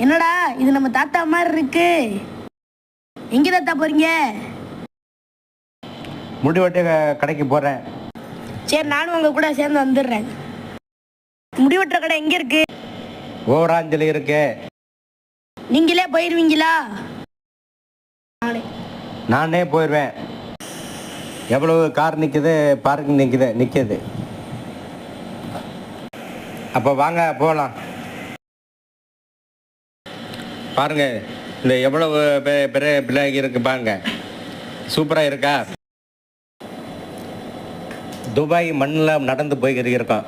என்னடா இது நம்ம தாத்தா மாதிரி இருக்கு. எங்க தாத்தா போறீங்க? முடி வெட்ட கடைக்கு போகிறேன். சரி, நானும் உங்க கூட சேர்ந்து வந்துடுறேன். முடி வெட்டுற கடை எங்க இருக்கு? ஓவராஞ்சலி இருக்கு. நீங்களே போயிருவீங்களா? நானே போயிடுவேன். எவ்வளவு கார் நிற்குது, பார்க்கிங் நிற்குது. அப்போ வாங்க போகலாம். பாருங்க, இந்த எவ்வளவு பெரிய பிள்ளைங்க இருக்கு பாருங்க. சூப்பராக இருக்கா? துபாய் மண்ணில் நடந்து போய்கிட்டு இருக்கோம்.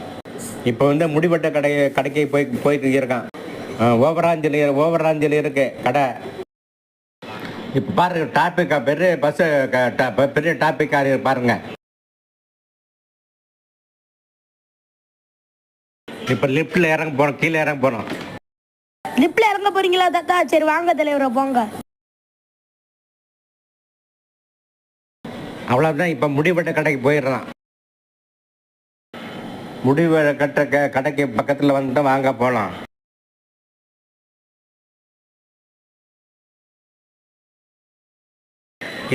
இப்போ வந்து முடிவெட்ட கடைக்கு போயிட்டு இருக்கான். ஓவராஞ்சலி இருக்கு கடை. இப்போ பாருங்க, டாபிக்கா பெரிய பஸ்ஸு, பெரிய டாபிக்கா பாருங்க. இப்போ லிஃப்டில் இறங்க போகிறோம், கீழே இறங்க போகிறோம். லிப்ட்ல இறங்க போறீங்களா தாத்தா? சரி வாங்க தலைவரை போங்க. அவ்வளோதான். இப்போ முடிவெட்ட கடைக்கு போயிடலாம். முடிவெட்ட கடைக்கு பக்கத்தில் வந்துட்டு வாங்க போகலாம்.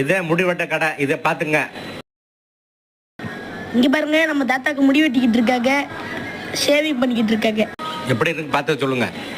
இதே முடிவெட்ட கடை, இதை பார்த்துங்க. இங்க பாருங்க, நம்ம தாத்தாக்கு முடி வெட்டிக்கிட்டு இருக்காங்க, ஷேவிங் பண்ணிக்கிட்டு இருக்காங்க. எப்படி இருக்கு பார்த்து சொல்லுங்க.